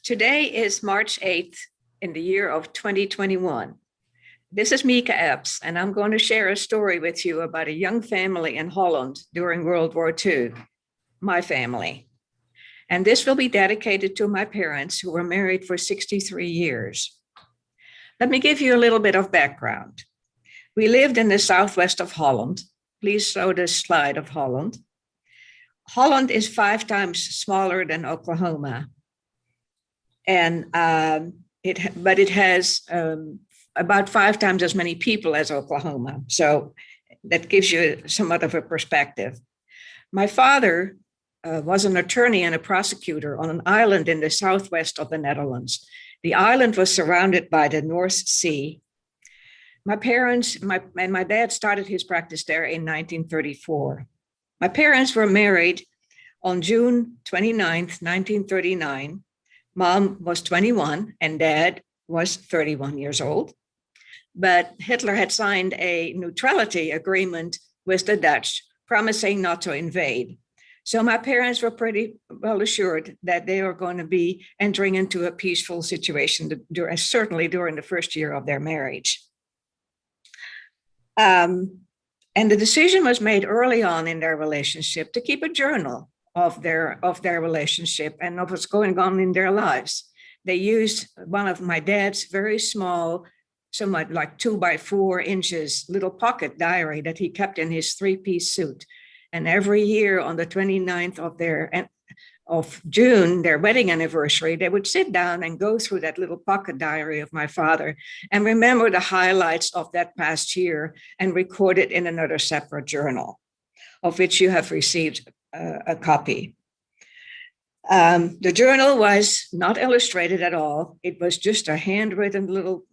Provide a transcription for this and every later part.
Today is March 8th in the year of 2021. This is Mieke Epps, and I'm going to share a story with you about a young family in Holland during World War II, my family. And this will be dedicated to my parents who were married for 63 years. Let me give you a little bit of background. We lived in the southwest of Holland. Please show the slide of Holland. Holland is 5 times smaller than Oklahoma. And it has about 5 times as many people as Oklahoma. So that gives you somewhat of a perspective. My father was an attorney and a prosecutor on an island in the southwest of the Netherlands. The island was surrounded by the North Sea. My parents and my dad started his practice there in 1934. My parents were married on June 29th, 1939. Mom was 21 and dad was 31 years old. But Hitler had signed a neutrality agreement with the Dutch, promising not to invade. So my parents were pretty well assured that they were going to be entering into a peaceful situation, certainly during the first year of their marriage. And the decision was made early on in their relationship to keep a journal of their relationship and of what's going on in their lives. They used one of my dad's very small, somewhat like 2 by 4 inches little pocket diary that he kept in his 3-piece suit. And every year on the 29th of June, their wedding anniversary, they would sit down and go through that little pocket diary of my father and remember the highlights of that past year and record it in another separate journal, of which you have received a copy. The journal was not illustrated at all. It was just a handwritten little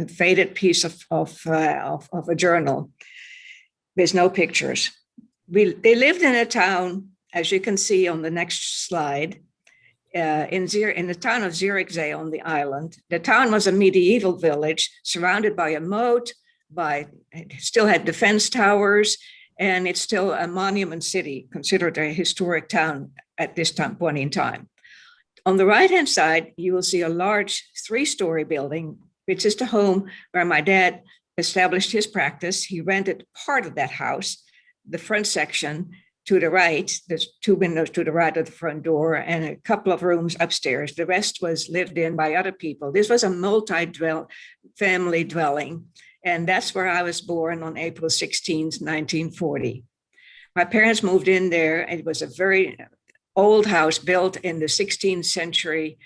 faded piece of a journal with no pictures. They lived in a town, as you can see on the next slide, in the town of Zurich on the island. The town was a medieval village surrounded by a moat, it still had defense towers, and it's still a monument city, considered a historic town at this point in time. On the right-hand side, you will see a large 3-story building, which is the home where my dad established his practice. He rented part of that house, the front section to the right. There's 2 windows to the right of the front door and a couple of rooms upstairs. The rest was lived in by other people. This was a multi-family dwelling. And that's where I was born on April 16th, 1940. My parents moved in there. It was a very old house built in the 16th century,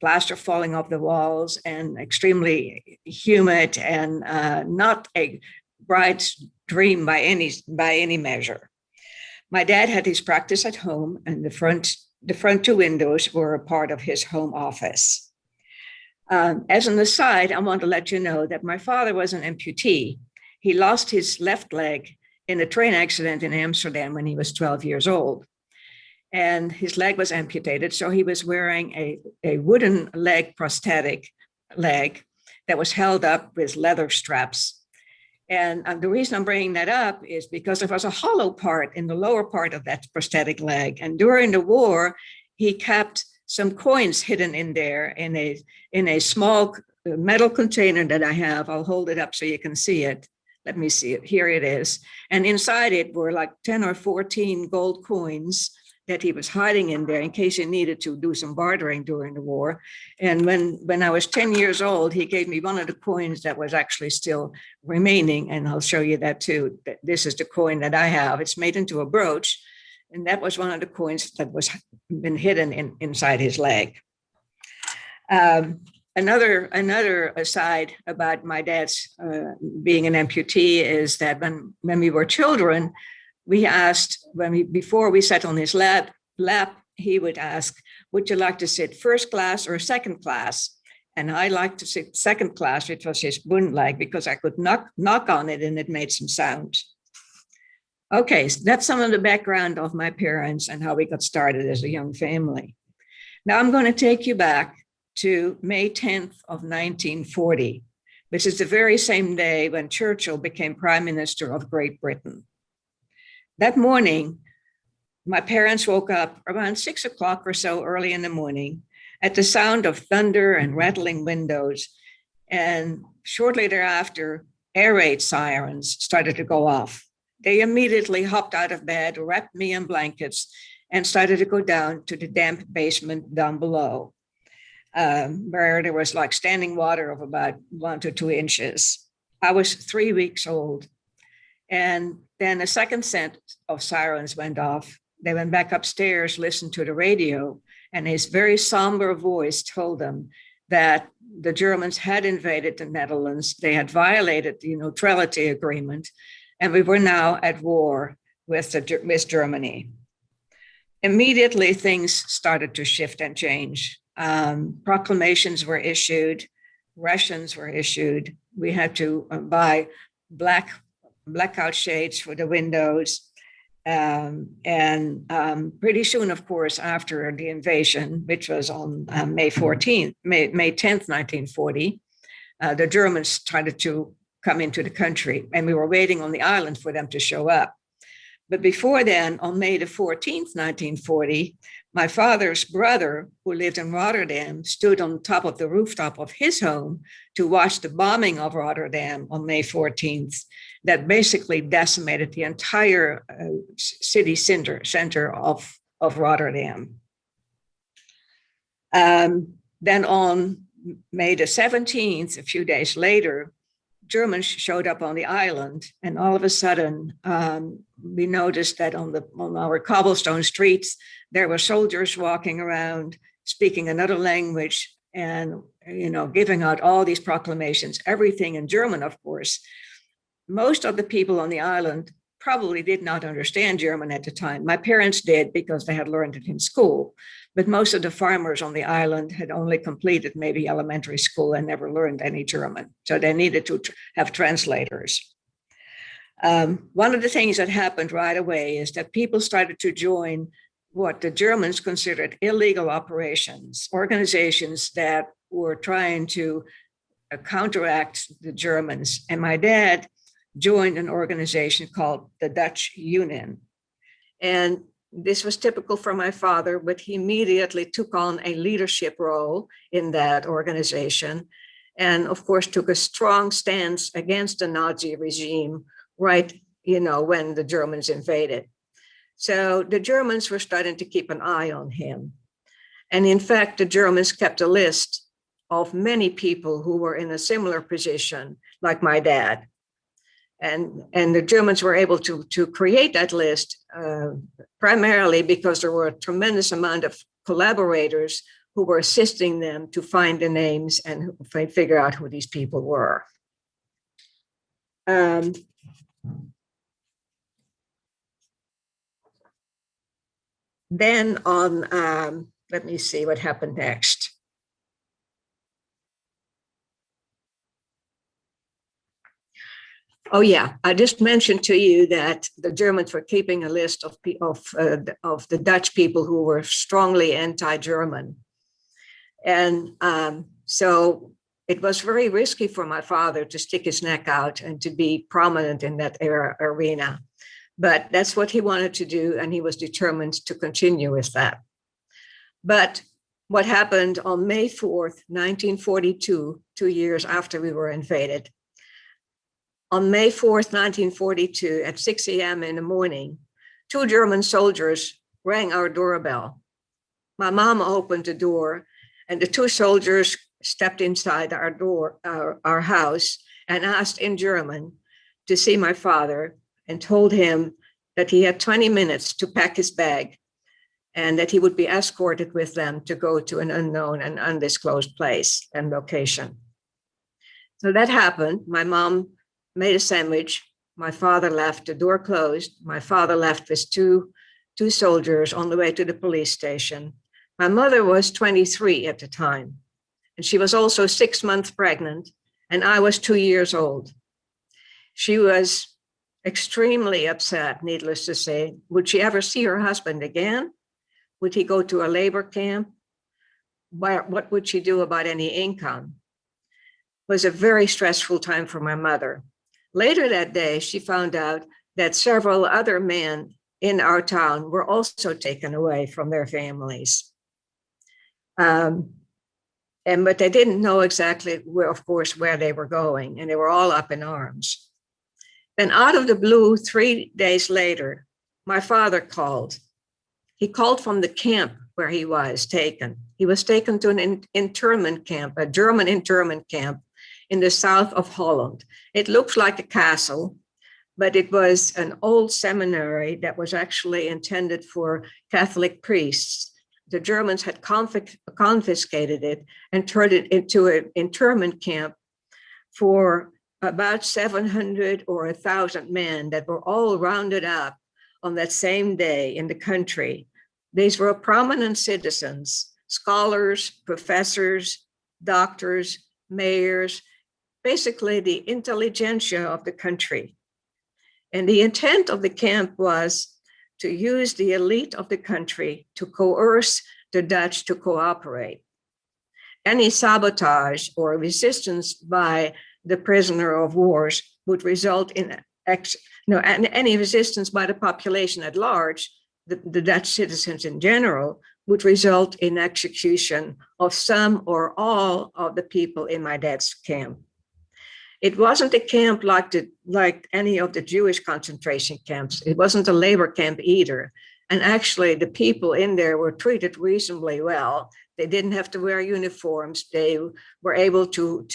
plaster falling off the walls and extremely humid and not a bright dream by any measure. My dad had his practice at home, and the front 2 windows were a part of his home office. As an aside, I want to let you know that my father was an amputee. He lost his left leg in a train accident in Amsterdam when he was 12 years old. And his leg was amputated, so he was wearing a wooden leg prosthetic leg that was held up with leather straps. And the reason I'm bringing that up is because there was a hollow part in the lower part of that prosthetic leg. And during the war, he kept some coins hidden in there in a small metal container that I have. I'll hold it up so you can see it. Let me see it. Here it is. And inside it were like 10 or 14 gold coins that he was hiding in there in case he needed to do some bartering during the war. And when I was 10 years old, he gave me one of the coins that was actually still remaining. And I'll show you that too. This is the coin that I have. It's made into a brooch. And that was one of the coins that was been hidden inside his leg. Another aside about my dad's being an amputee is that when we were children, we asked, before we sat on his lap, he would ask, would you like to sit first class or second class? And I liked to sit second class, which was his bund leg, because I could knock on it and it made some sound. Okay, so that's some of the background of my parents and how we got started as a young family. Now I'm going to take you back to May 10th of 1940, which is the very same day when Churchill became Prime Minister of Great Britain. That morning, my parents woke up around 6 o'clock or so early in the morning, at the sound of thunder and rattling windows. And shortly thereafter, air raid sirens started to go off. They immediately hopped out of bed, wrapped me in blankets, and started to go down to the damp basement down below, where there was like standing water of about 1 to 2 inches. I was 3 weeks old. And then a second set of sirens went off. They went back upstairs, listened to the radio, and his very somber voice told them that the Germans had invaded the Netherlands. They had violated the neutrality agreement, and we were now at war with Germany. Immediately, things started to shift and change. Proclamations were issued, rations were issued. We had to buy blackout shades for the windows. Pretty soon, of course, after the invasion, which was on May 10th, 1940, the Germans started to come into the country, and we were waiting on the island for them to show up. But before then, on May the 14th, 1940, my father's brother, who lived in Rotterdam, stood on top of the rooftop of his home to watch the bombing of Rotterdam on May 14th, that basically decimated the entire city center of Rotterdam. Then on May the 17th, a few days later, Germans showed up on the island, and all of a sudden, we noticed that on our cobblestone streets, there were soldiers walking around, speaking another language, and giving out all these proclamations, everything in German, of course. Most of the people on the island probably did not understand German at the time. My parents did because they had learned it in school, but most of the farmers on the island had only completed maybe elementary school and never learned any German. So they needed to have translators. One of the things that happened right away is that people started to join what the Germans considered illegal operations, organizations that were trying to counteract the Germans. And my dad joined an organization called the Dutch Union. And this was typical for my father, but he immediately took on a leadership role in that organization. And of course, took a strong stance against the Nazi regime, right, when the Germans invaded. So the Germans were starting to keep an eye on him. And in fact, the Germans kept a list of many people who were in a similar position, like my dad. And the Germans were able to create that list primarily because there were a tremendous amount of collaborators who were assisting them to find the names and figure out who these people were. Then on, let me see what happened next. Oh yeah, I just mentioned to you that the Germans were keeping a list of the Dutch people who were strongly anti-German. And so it was very risky for my father to stick his neck out and to be prominent in that arena. But that's what he wanted to do, and he was determined to continue with that. But what happened on May 4th, 1942, 2 years after we were invaded, on May 4th, 1942, at 6 a.m. in the morning, 2 German soldiers rang our doorbell. My mom opened the door, and the 2 soldiers stepped inside our house, and asked in German to see my father, and told him that he had 20 minutes to pack his bag, and that he would be escorted with them to go to an unknown and undisclosed place and location. So that happened. My mom made a sandwich. My father left, the door closed. My father left with two soldiers on the way to the police station. My mother was 23 at the time, and she was also 6 months pregnant, and I was 2 years old. She was extremely upset, needless to say. Would she ever see her husband again? Would he go to a labor camp? What would she do about any income? It was a very stressful time for my mother. Later that day, she found out that several other men in our town were also taken away from their families. But they didn't know exactly where, of course, where they were going, and they were all up in arms. Then out of the blue, 3 days later, my father called. He called from the camp where he was taken. He was taken to an internment camp, a German internment camp in the south of Holland. It looks like a castle, but it was an old seminary that was actually intended for Catholic priests. The Germans had confiscated it and turned it into an internment camp for about 700 or 1,000 men that were all rounded up on that same day in the country. These were prominent citizens, scholars, professors, doctors, mayors, basically the intelligentsia of the country. And the intent of the camp was to use the elite of the country to coerce the Dutch to cooperate. Any sabotage or resistance by the prisoner of wars would result in any resistance by the population at large, the Dutch citizens in general, would result in execution of some or all of the people in my dad's camp. It wasn't a camp like any of the Jewish concentration camps. It wasn't a labor camp either. And actually, the people in there were treated reasonably well. They didn't have to wear uniforms. They were able to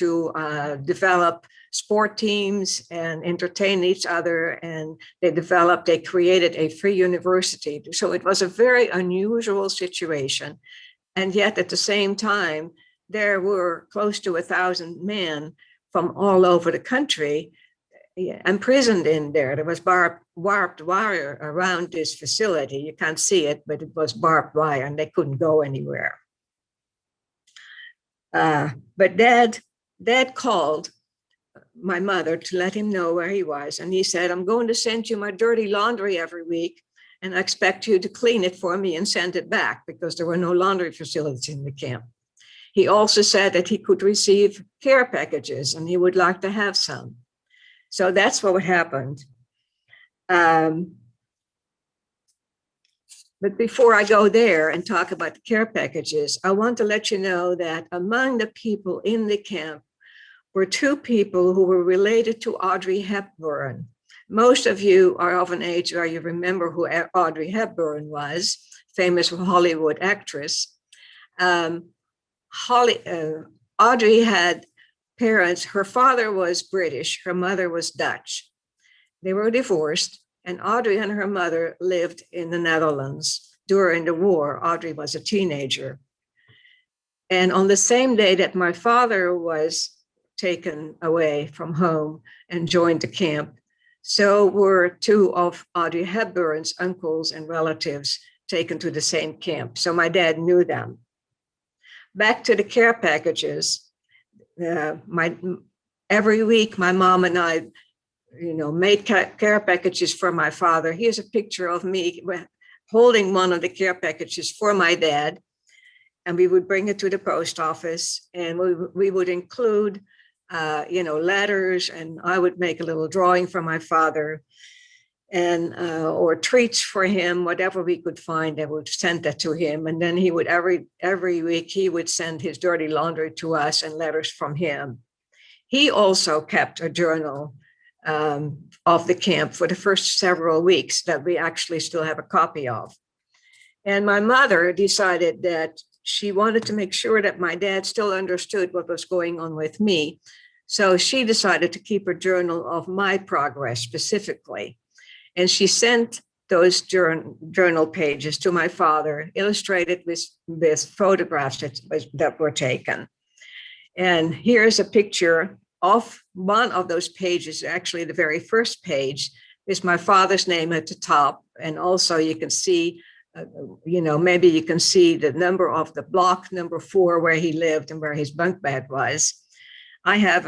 develop sport teams and entertain each other. And they created a free university. So it was a very unusual situation. And yet at the same time, there were close to 1,000 men from all over the country imprisoned in there. There was barbed wire around this facility. You can't see it, but it was barbed wire and they couldn't go anywhere. But Dad called my mother to let him know where he was. And he said, I'm going to send you my dirty laundry every week, and I expect you to clean it for me and send it back, because there were no laundry facilities in the camp. He also said that he could receive care packages and he would like to have some. So that's what happened. But before I go there and talk about the care packages, I want to let you know that among the people in the camp were 2 people who were related to Audrey Hepburn. Most of you are of an age where you remember who Audrey Hepburn was, famous Hollywood actress. Audrey had parents. Her father was British, her mother was Dutch. They were divorced, and Audrey and her mother lived in the Netherlands during the war. Audrey was a teenager. And on the same day that my father was taken away from home and joined the camp, so were 2 of Audrey Hepburn's uncles and relatives taken to the same camp. So my dad knew them. Back to the care packages. Every week, my mom and I, made care packages for my father. Here's a picture of me holding one of the care packages for my dad, and we would bring it to the post office, and we would include, letters, and I would make a little drawing for my father, and or treats for him, whatever we could find, and would send that to him. And then he would every week he would send his dirty laundry to us and letters from him. He also kept a journal of the camp for the first several weeks that we actually still have a copy of. And my mother decided that she wanted to make sure that my dad still understood what was going on with me. So she decided to keep a journal of my progress specifically. And she sent those journal pages to my father, illustrated with photographs that were taken. And here's a picture of one of those pages. Actually, the very first page is my father's name at the top. And also you can see, maybe you can see the number of the block number 4 where he lived and where his bunk bed was. I have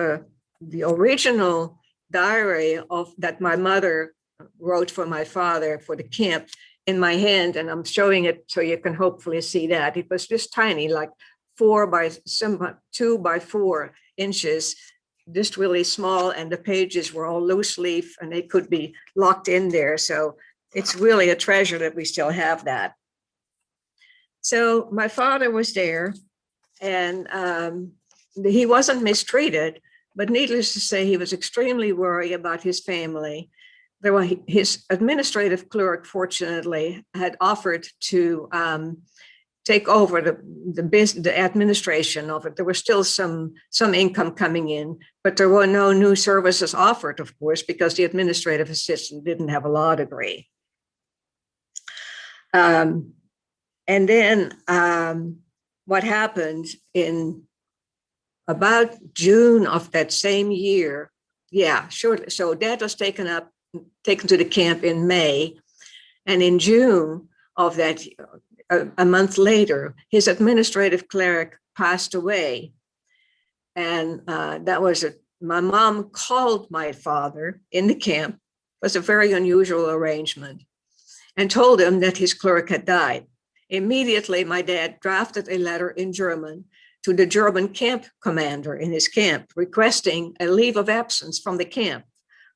the original diary that my mother wrote for my father for the camp in my hand, and I'm showing it so you can hopefully see that. It was just tiny, like 2 by 4 inches, just really small, and the pages were all loose leaf and they could be locked in there. So it's really a treasure that we still have that. So my father was there, And he wasn't mistreated, but needless to say, he was extremely worried about his family. His administrative clerk, fortunately, had offered to take over the administration of it. There was still some income coming in, but there were no new services offered, of course, because the administrative assistant didn't have a law degree. And then what happened in about June of that same year, yeah, sure. So Dad was taken to the camp in May, and in June of that, a month later, his administrative clerk passed away. And my mom called my father in the camp. It was a very unusual arrangement, and told him that his clerk had died. Immediately, my dad drafted a letter in German to the German camp commander in his camp, requesting a leave of absence from the camp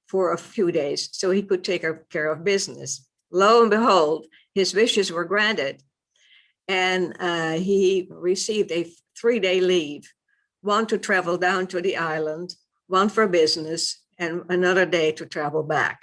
for a few days so he could take care of business. Lo and behold, his wishes were granted. And he received a 3-day leave, one to travel down to the island, one for business, and another day to travel back.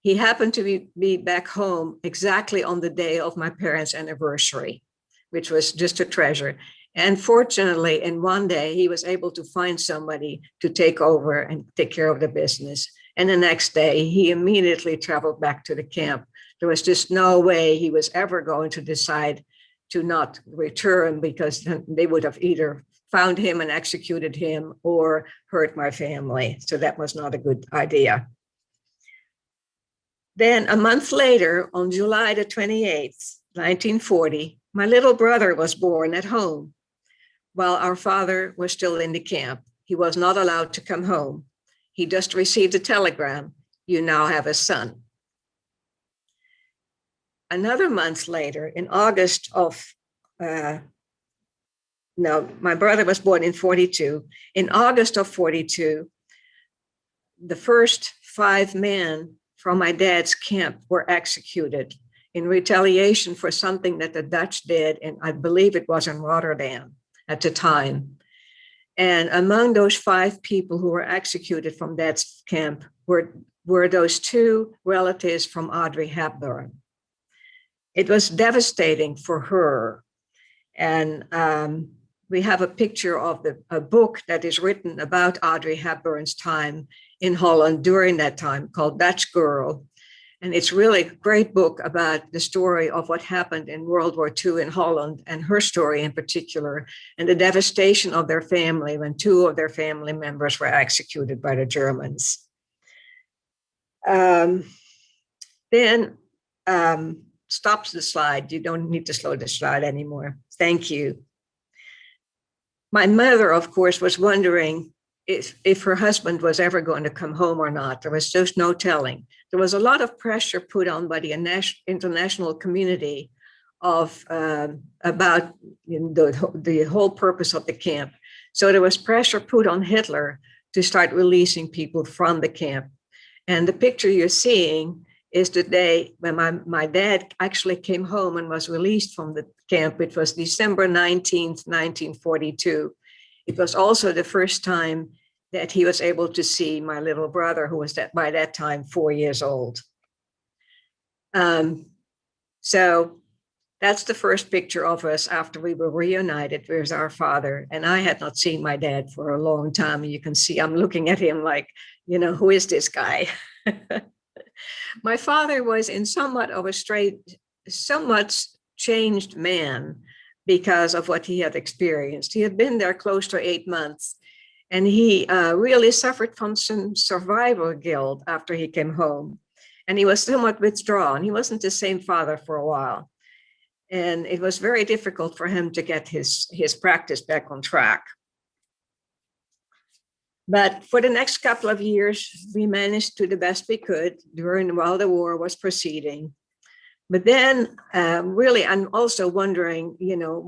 He happened to be back home exactly on the day of my parents' anniversary, which was just a treasure. And fortunately, in one day, he was able to find somebody to take over and take care of the business. And the next day, he immediately traveled back to the camp. There was just no way he was ever going to decide to not return, because they would have either found him and executed him or hurt my family. So that was not a good idea. Then a month later, on July the 28th, 1940, my little brother was born at home while our father was still in the camp. He was not allowed to come home. He just received a telegram, "You now have a son." Another month later, in August of, my brother was born in 42. In August of 42, the first 5 men from my dad's camp were executed in retaliation for something that the Dutch did, and I believe it was in Rotterdam at the time. And among those 5 people who were executed from Dad's camp were those 2 relatives from Audrey Hepburn. It was devastating for her. And we have a picture of a book that is written about Audrey Hepburn's time in Holland during that time, called Dutch Girl. And it's really a great book about the story of what happened in World War II in Holland, and her story in particular, and the devastation of their family when 2 of their family members were executed by the Germans. Then stops the slide. You don't need to slow the slide anymore. Thank you. My mother, of course, was wondering if her husband was ever going to come home or not. There was just no telling. There was a lot of pressure put on by the international community about the whole purpose of the camp. So there was pressure put on Hitler to start releasing people from the camp. And the picture you're seeing is the day when my dad actually came home and was released from the camp. It was December 19th, 1942. It was also the first time that he was able to see my little brother, who was by that time 4 years old. So that's the first picture of us after we were reunited. There's our father. And I had not seen my dad for a long time. And you can see I'm looking at him like, who is this guy? My father was in somewhat changed man because of what he had experienced. He had been there close to 8 months, and he really suffered from some survival guilt after he came home. And he was somewhat withdrawn. He wasn't the same father for a while. And it was very difficult for him to get his practice back on track. But for the next couple of years, we managed to the best we could while the war was proceeding. But then really, I'm also wondering,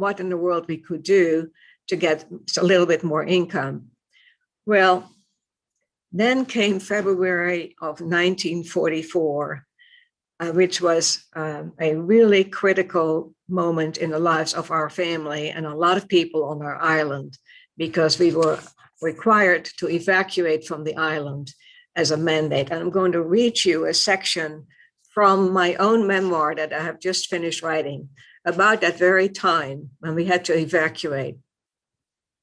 what in the world we could do to get a little bit more income. Well, then came February of 1944, which was a really critical moment in the lives of our family and a lot of people on our island, because we were required to evacuate from the island as a mandate. And I'm going to read you a section from my own memoir that I have just finished writing about that very time when we had to evacuate.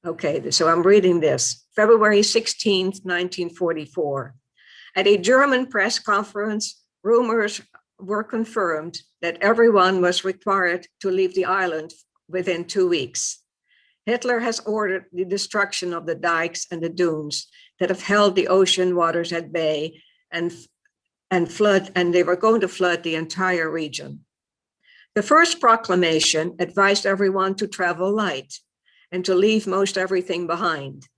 Okay, so I'm reading this. February 16th, 1944. At a German press conference, rumors were confirmed that everyone was required to leave the island within 2 weeks. Hitler has ordered the destruction of the dikes and the dunes that have held the ocean waters at bay and they were going to flood the entire region. The first proclamation advised everyone to travel light and to leave most everything behind.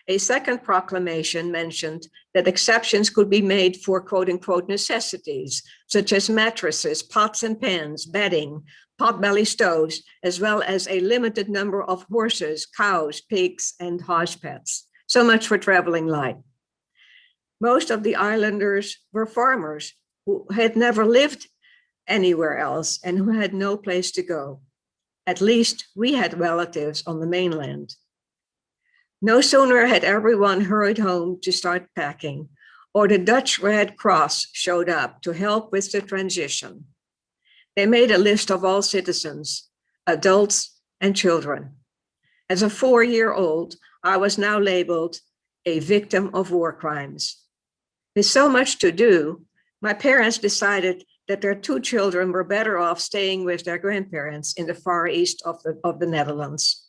A second proclamation mentioned that exceptions could be made for quote unquote necessities, such as mattresses, pots and pans, bedding, potbelly stoves, as well as a limited number of horses, cows, pigs, and house pets. So much for traveling light. Most of the islanders were farmers who had never lived anywhere else and who had no place to go. At least we had relatives on the mainland. No sooner had everyone hurried home to start packing, or the Dutch Red Cross showed up to help with the transition. They made a list of all citizens, adults and children. As a 4-year-old, I was now labeled a victim of war crimes. With so much to do, my parents decided that their 2 children were better off staying with their grandparents in the far east of the Netherlands.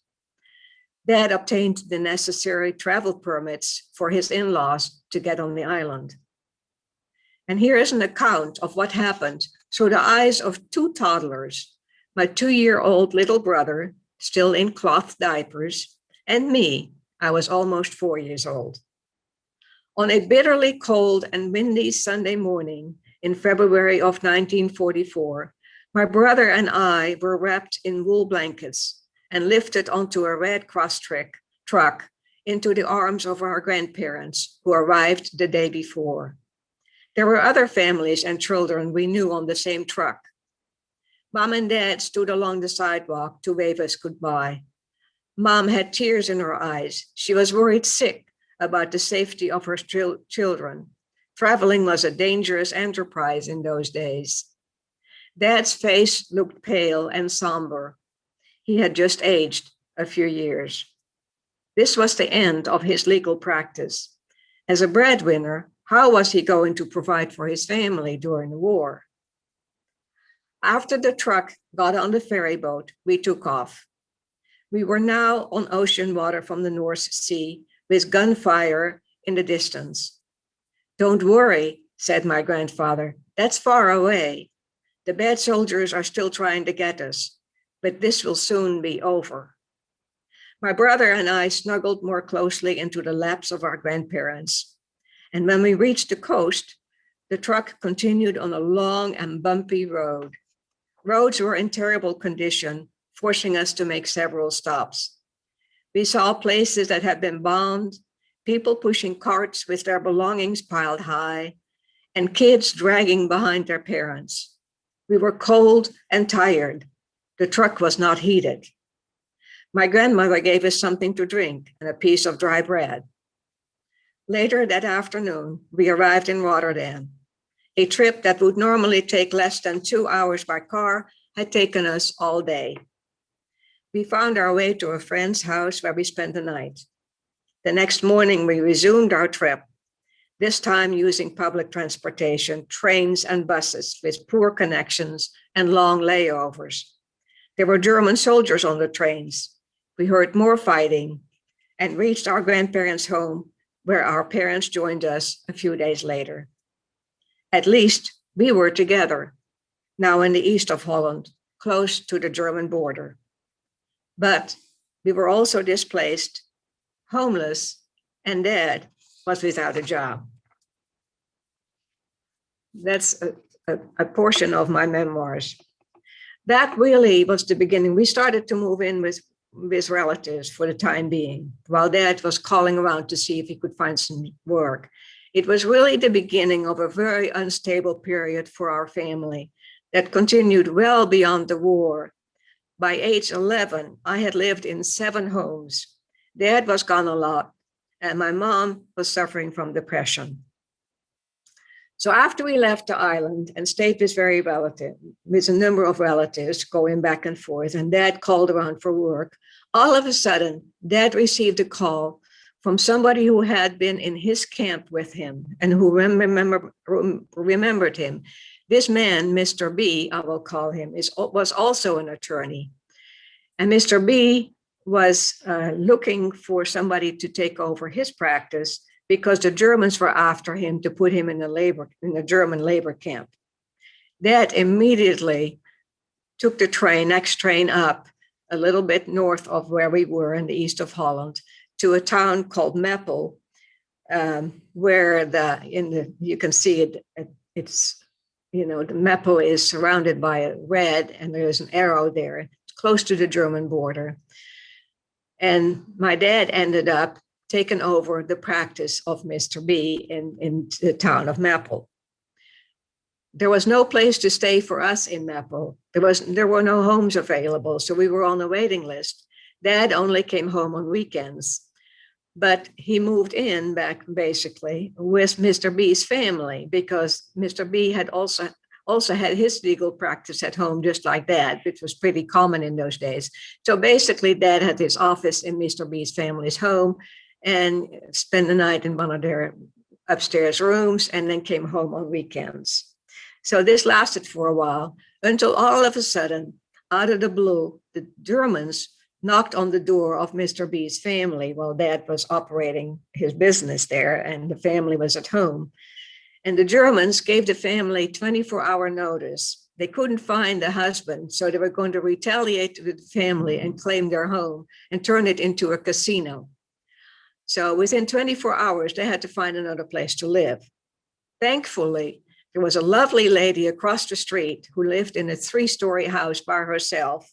Dad obtained the necessary travel permits for his in-laws to get on the island. And here is an account of what happened through the eyes of 2 toddlers, my 2-year-old little brother, still in cloth diapers, and me, I was almost 4 years old. On a bitterly cold and windy Sunday morning in February of 1944, my brother and I were wrapped in wool blankets and lifted onto a Red Cross truck into the arms of our grandparents who arrived the day before. There were other families and children we knew on the same truck. Mom and Dad stood along the sidewalk to wave us goodbye. Mom had tears in her eyes. She was worried sick about the safety of her children. Traveling was a dangerous enterprise in those days. Dad's face looked pale and somber. He had just aged a few years. This was the end of his legal practice. As a breadwinner, how was he going to provide for his family during the war? After the truck got on the ferry boat, we took off. We were now on ocean water from the North Sea with gunfire in the distance. Don't worry, said my grandfather, that's far away. The bad soldiers are still trying to get us, but this will soon be over. My brother and I snuggled more closely into the laps of our grandparents. And when we reached the coast, the truck continued on a long and bumpy road. Roads were in terrible condition, forcing us to make several stops. We saw places that had been bombed, people pushing carts with their belongings piled high, and kids dragging behind their parents. We were cold and tired. The truck was not heated. My grandmother gave us something to drink and a piece of dry bread. Later that afternoon, we arrived in Rotterdam. A trip that would normally take less than 2 hours by car had taken us all day. We found our way to a friend's house where we spent the night. The next morning, we resumed our trip, this time using public transportation, trains and buses with poor connections and long layovers. There were German soldiers on the trains. We heard more fighting and reached our grandparents' home, where our parents joined us a few days later. At least we were together, now in the east of Holland, close to the German border. But we were also displaced, homeless, and Dad was without a job. That's a portion of my memoirs. That really was the beginning. We started to move in with relatives for the time being, while Dad was calling around to see if he could find some work. It was really the beginning of a very unstable period for our family that continued well beyond the war. By age 11, I had lived in 7 homes. Dad was gone a lot, and my mom was suffering from depression. So after we left the island and stayed with a number of relatives going back and forth, and Dad called around for work, all of a sudden, Dad received a call from somebody who had been in his camp with him and who remembered him. This man, Mr. B, I will call him, was also an attorney. And Mr. B was looking for somebody to take over his practice because the Germans were after him to put him in a German labor camp. Dad immediately took the next train up a little bit north of where we were in the east of Holland to a town called Meppel, where you can see it. It's the Meppel is surrounded by a red, and there's an arrow there. It's close to the German border. And my dad ended up taking over the practice of Mr. B in the town of Meppel. There was no place to stay for us in Meppel. There were no homes available, so we were on the waiting list. Dad only came home on weekends, but he moved in back basically with Mr. B's family because Mr. B had also had his legal practice at home, just like Dad, which was pretty common in those days. So basically, Dad had his office in Mr. B's family's home and spent the night in one of their upstairs rooms and then came home on weekends. So this lasted for a while until all of a sudden, out of the blue, the Germans knocked on the door of Mr. B's family while Dad was operating his business there and the family was at home. And the Germans gave the family 24-hour notice. They couldn't find the husband, so they were going to retaliate with the family and claim their home and turn it into a casino. So within 24 hours, they had to find another place to live. Thankfully, there was a lovely lady across the street who lived in a 3-story house by herself.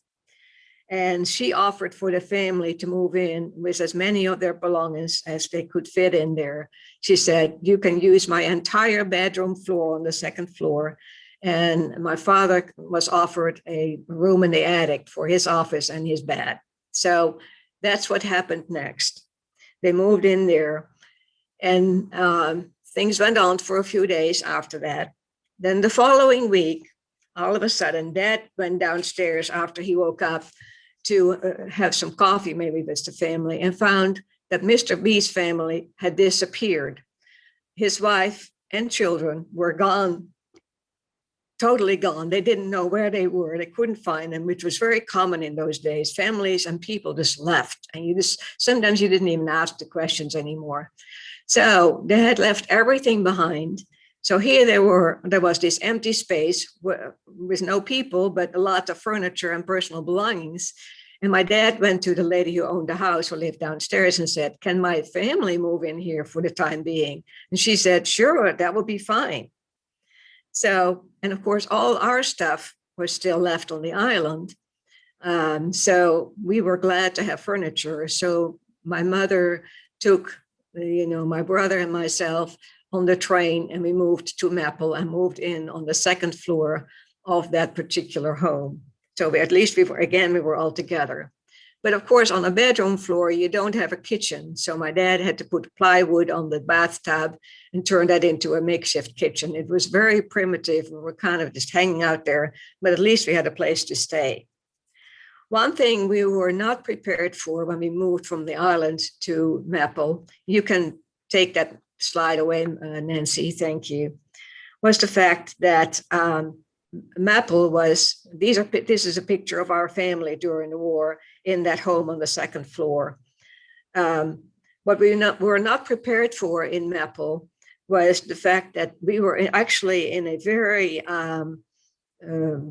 And she offered for the family to move in with as many of their belongings as they could fit in there. She said, "You can use my entire bedroom floor on the 2nd floor." And my father was offered a room in the attic for his office and his bed. So that's what happened next. They moved in there, and things went on for a few days after that. Then the following week, all of a sudden, Dad went downstairs after he woke up to have some coffee, maybe with the family, and found that Mr. B's family had disappeared. His wife and children were gone, totally gone. They didn't know where they were. They couldn't find them, which was very common in those days. Families and people just left, and sometimes you didn't even ask the questions anymore. So they had left everything behind. So here there was this empty space with no people, but a lot of furniture and personal belongings. And my dad went to the lady who owned the house, who lived downstairs, and said, "Can my family move in here for the time being?" And she said, "Sure, that would be fine." So, and of course, all our stuff was still left on the island. So we were glad to have furniture. So my mother took, my brother and myself on the train, and we moved to Meppel and moved in on the 2nd floor of that particular home. So at least we were all together. But of course, on the bedroom floor, you don't have a kitchen. So my dad had to put plywood on the bathtub and turn that into a makeshift kitchen. It was very primitive. We were kind of just hanging out there, but at least we had a place to stay. One thing we were not prepared for when we moved from the island to Meppel, you can take that slide away, Nancy, thank you, was the fact that Meppel was, this is a picture of our family during the war in that home on the 2nd floor. What we were not prepared for in Meppel was the fact that we were actually in a very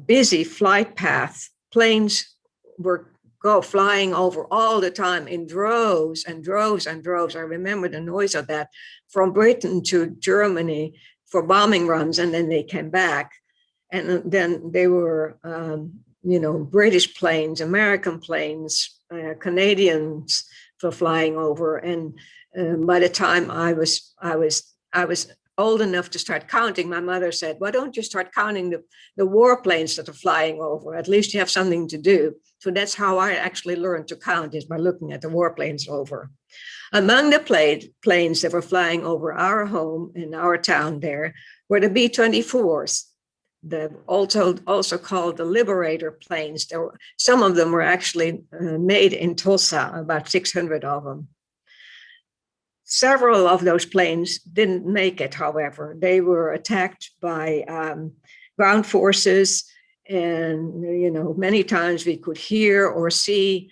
busy flight path. Planes were flying over all the time in droves and droves and droves. I remember the noise of that from Britain to Germany for bombing runs, and then they came back. And then they were, British planes, American planes, Canadians for flying over. And by the time I was I was old enough to start counting, my mother said, why don't you start counting the warplanes that are flying over? At least you have something to do. So that's how I actually learned to count, is by looking at the warplanes over. Among the planes that were flying over our home in our town there were the B-24s, also called the Liberator planes. Some of them were actually made in Tulsa, about 600 of them. Several of those planes didn't make it, however. They were attacked by ground forces, and many times we could hear or see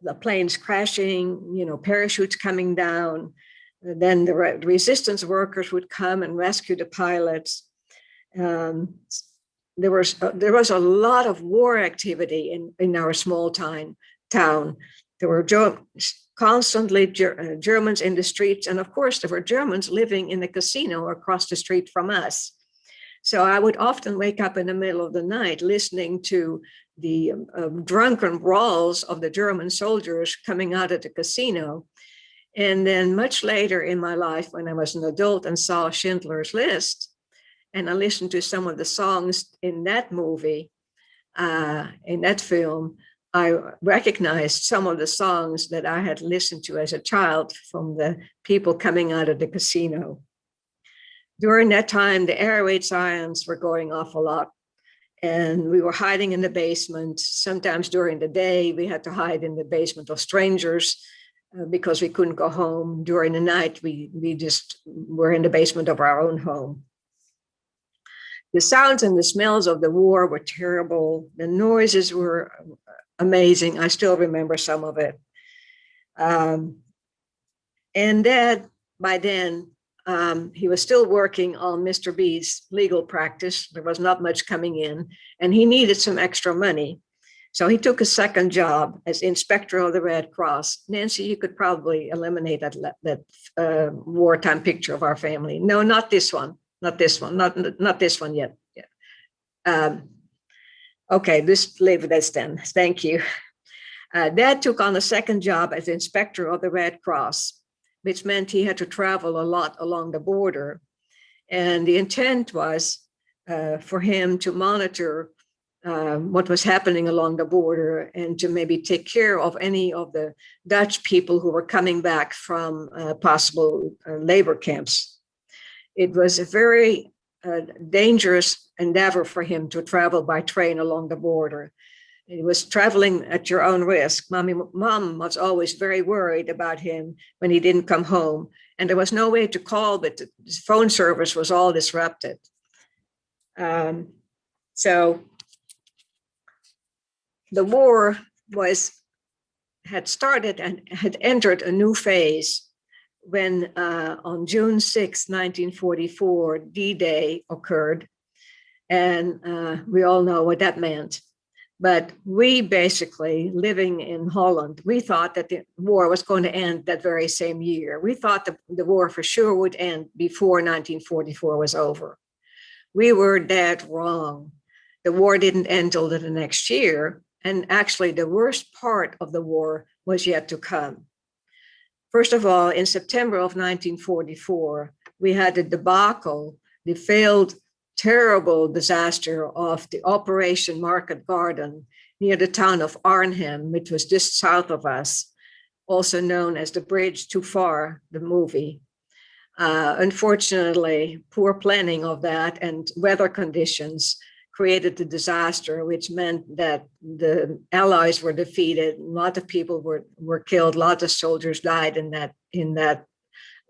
the planes crashing, parachutes coming down. Then the resistance workers would come and rescue the pilots. There was a lot of war activity in our small town. There were constantly Germans in the streets, and of course there were Germans living in the casino across the street from us. So I would often wake up in the middle of the night listening to the drunken brawls of the German soldiers coming out of the casino. And then much later in my life, when I was an adult and saw Schindler's List, and I listened to some of the songs in that movie, in that film, I recognized some of the songs that I had listened to as a child from the people coming out of the casino. During that time, the air raid sirens were going off a lot, and we were hiding in the basement. Sometimes during the day, we had to hide in the basement of strangers because we couldn't go home. During the night, we just were in the basement of our own home. The sounds and the smells of the war were terrible. The noises were amazing. I still remember some of it. And Dad, by then, he was still working on Mr. B's legal practice. There was not much coming in, and he needed some extra money. So he took a second job as inspector of the Red Cross. Nancy, you could probably eliminate that wartime picture of our family. No, not this one. Not this one. Not this one yet. Okay, just leave this then. Thank you. Dad took on a second job as inspector of the Red Cross, which meant he had to travel a lot along the border. And the intent was for him to monitor what was happening along the border and to maybe take care of any of the Dutch people who were coming back from possible labor camps. It was a very dangerous endeavor for him to travel by train along the border. He was traveling at your own risk. Mom was always very worried about him when he didn't come home, and there was no way to call, but his phone service was all disrupted. So the war had started and had entered a new phase when on June 6, 1944, D-Day occurred. And we all know what that meant. But we basically, living in Holland, we thought that the war was going to end that very same year. We thought the war for sure would end before 1944 was over. We were dead wrong. The war didn't end till the next year. And actually, the worst part of the war was yet to come. First of all, in September of 1944, we had the debacle, the failed, terrible disaster of the Operation Market Garden near the town of Arnhem, which was just south of us, also known as the Bridge Too Far, the movie. Unfortunately, poor planning of that and weather conditions created the disaster, which meant that the Allies were defeated. A lot of people were killed. Lots of soldiers died in that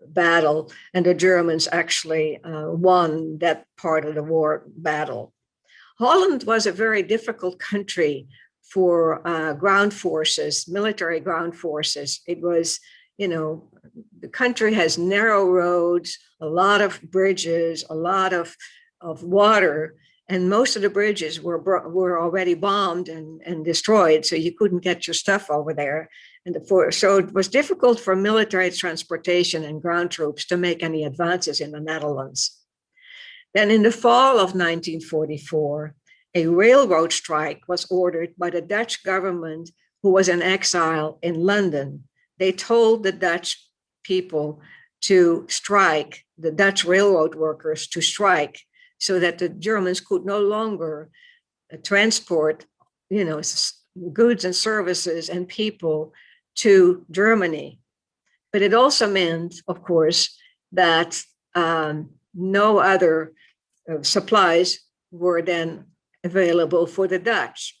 battle, and the Germans actually won that part of the war battle. Holland was a very difficult country for ground forces, military ground forces. It was, the country has narrow roads, a lot of bridges, a lot of water. And most of the bridges were already bombed and destroyed, so you couldn't get your stuff over there. So it was difficult for military transportation and ground troops to make any advances in the Netherlands. Then in the fall of 1944, a railroad strike was ordered by the Dutch government, who was in exile in London. They told the Dutch people to strike, the Dutch railroad workers to strike, so that the Germans could no longer transport, goods and services and people to Germany. But it also meant, of course, that no other supplies were then available for the Dutch.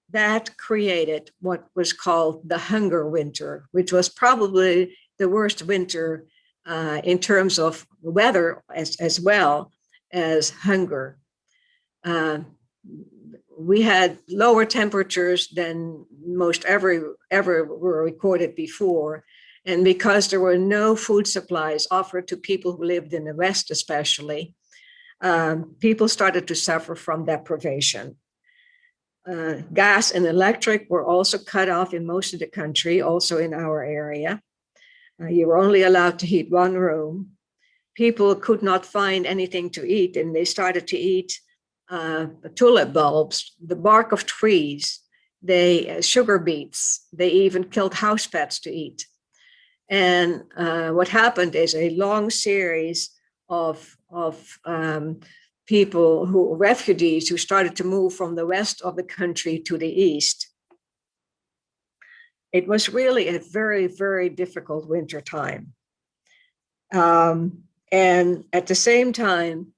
That created what was called the hunger winter, which was probably the worst winter in terms of weather as well as hunger. We had lower temperatures than most ever were recorded before. And because there were no food supplies offered to people who lived in the West, especially, people started to suffer from deprivation. Gas and electric were also cut off in most of the country, also in our area. You were only allowed to heat one room. People could not find anything to eat, and they started to eat tulip bulbs, the bark of trees, sugar beets. They even killed house pets to eat. And what happened is a long series of people refugees who started to move from the west of the country to the east. It was really a very, very difficult winter time. And at the same time,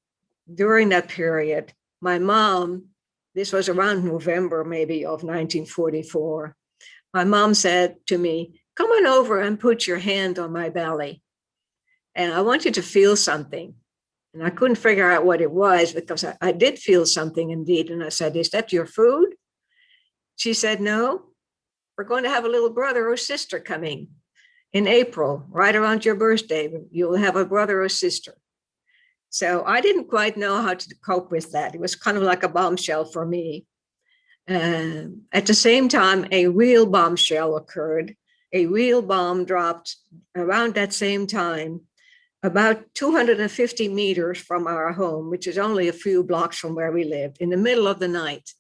during that period, my mom, this was around November maybe of 1944, my mom said to me, "Come on over and put your hand on my belly. And I want you to feel something." And I couldn't figure out what it was, because I did feel something indeed. And I said, "Is that your food?" She said, "No, we're going to have a little brother or sister coming in April, right around your birthday. You'll have a brother or sister." So I didn't quite know how to cope with that. It was kind of like a bombshell for me. At the same time, a real bombshell occurred. A real bomb dropped around that same time, about 250 meters from our home, which is only a few blocks from where we lived, in the middle of the night.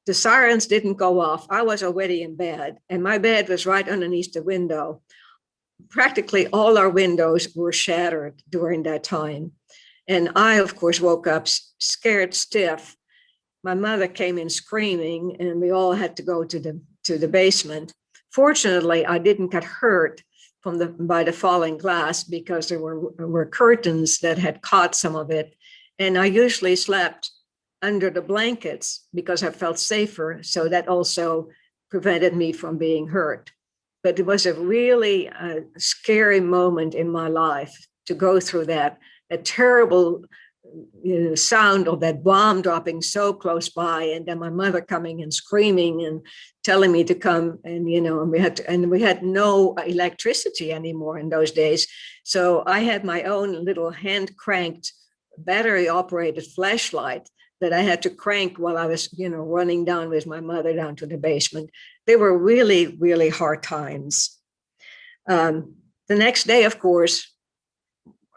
The sirens didn't go off. I was already in bed, and my bed was right underneath the window. Practically all our windows were shattered during that time. And I, of course, woke up scared stiff. My mother came in screaming, and we all had to go to the basement. Fortunately, I didn't get hurt by the falling glass, because there were curtains that had caught some of it. And I usually slept under the blankets because I felt safer. So that also prevented me from being hurt. But it was a really scary moment in my life to go through that, a terrible sound of that bomb dropping so close by, and then my mother coming and screaming and telling me to come, and and we had no electricity anymore in those days. So I had my own little hand cranked battery operated flashlight that I had to crank while I was running down with my mother down to the basement. They were really, really hard times. The next day, of course,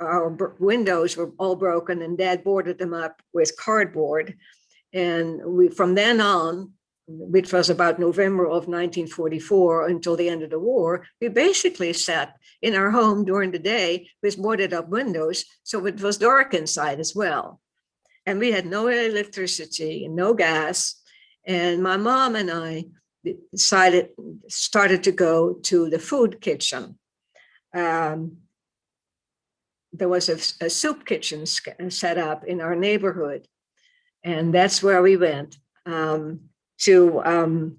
our windows were all broken, and Dad boarded them up with cardboard. And from then on, which was about November of 1944 until the end of the war, we basically sat in our home during the day with boarded up windows, so it was dark inside as well. And we had no electricity and no gas. And my mom and I started to go to the food kitchen. There was a soup kitchen set up in our neighborhood. And that's where we went to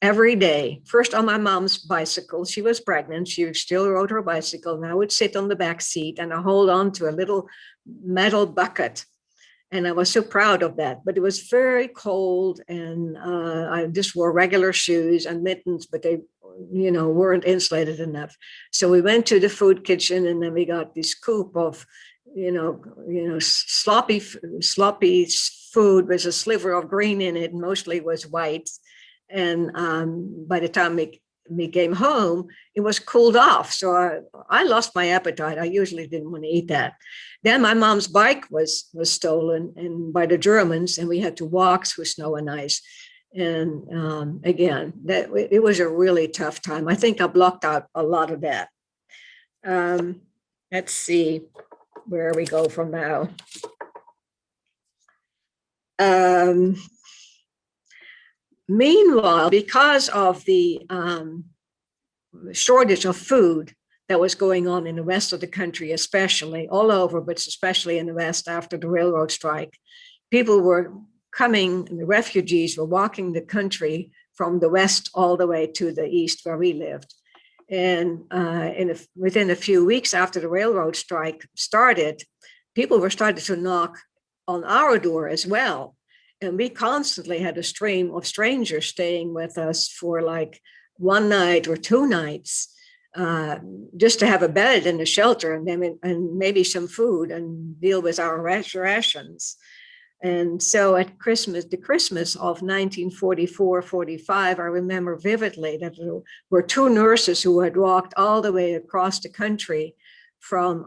every day. First on my mom's bicycle. She was pregnant. She still rode her bicycle. And I would sit on the back seat and I hold on to a little metal bucket. And I was so proud of that. But it was very cold, and I just wore regular shoes and mittens, but they weren't insulated enough. So we went to the food kitchen, and then we got this scoop of sloppy food with a sliver of green in it, and mostly was white. And by the time we came home, it was cooled off. So I lost my appetite. I usually didn't want to eat that. Then my mom's bike was stolen and by the Germans, and we had to walk through snow and ice. And again, it was a really tough time. I think I blocked out a lot of that. let's see where we go from now. Meanwhile, because of the shortage of food that was going on in the west of the country, especially all over, but especially in the west after the railroad strike, people were coming, the refugees were walking the country from the west all the way to the east where we lived. And within a few weeks after the railroad strike started, people were starting to knock on our door as well. And we constantly had a stream of strangers staying with us for like one night or two nights, just to have a bed and a shelter and maybe some food and deal with our rations. And so at Christmas, the Christmas of 1944-45, I remember vividly that there were two nurses who had walked all the way across the country from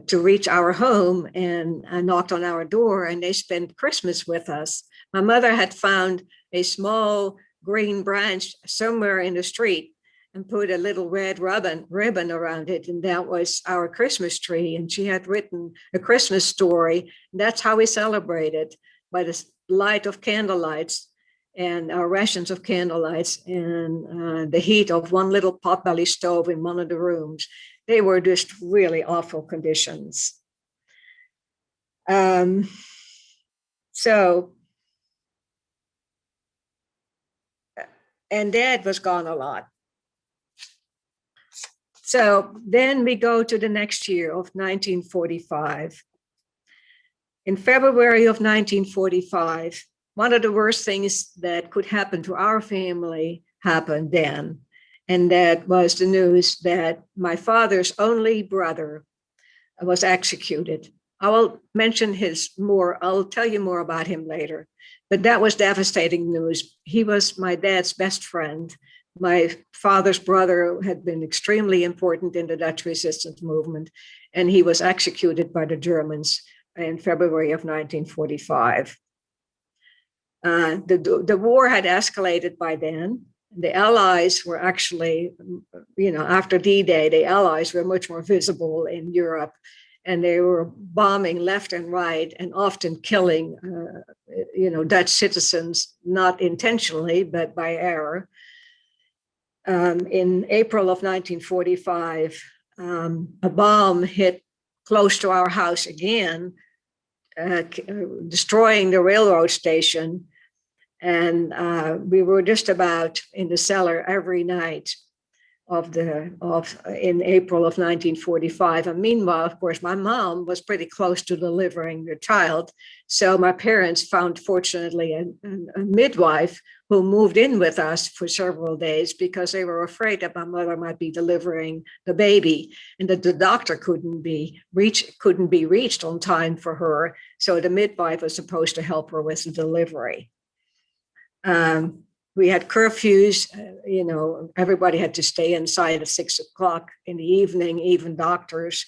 to reach our home and knocked on our door, and they spent Christmas with us. My mother had found a small green branch somewhere in the street and put a little red ribbon around it, and that was our Christmas tree. And she had written a Christmas story. That's how we celebrated, by the light of candlelights and our rations of candlelights and the heat of one little potbelly stove in one of the rooms. They were just really awful conditions. And Dad was gone a lot. So then we go to the next year of 1945. In February of 1945, one of the worst things that could happen to our family happened then. And that was the news that my father's only brother was executed. I will mention I'll tell you more about him later, but that was devastating news. He was my dad's best friend. My father's brother had been extremely important in the Dutch resistance movement, and he was executed by the Germans in February of 1945. The war had escalated by then. The Allies were actually, after D-Day, the Allies were much more visible in Europe, and they were bombing left and right and often killing, Dutch citizens, not intentionally, but by error. In April of 1945, a bomb hit close to our house again, destroying the railroad station. And we were just about in the cellar every night in April of 1945. And meanwhile, of course, my mom was pretty close to delivering the child. So my parents found, fortunately, a midwife who moved in with us for several days because they were afraid that my mother might be delivering the baby and that the doctor couldn't be reached on time for her. So the midwife was supposed to help her with the delivery. We had curfews, everybody had to stay inside at 6 o'clock in the evening, even doctors.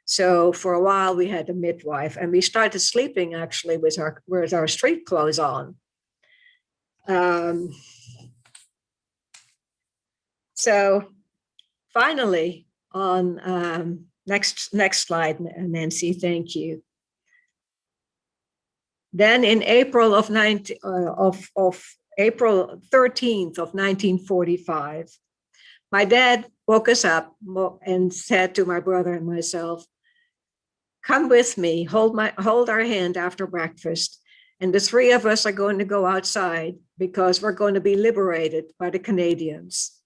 So for a while we had a midwife, and we started sleeping actually with our street clothes on. So finally, on next slide, Nancy, thank you. Then in April of April 13th of 1945, my dad woke us up and said to my brother and myself, "Come with me, hold our hand after breakfast, and the three of us are going to go outside because we're going to be liberated by the Canadians."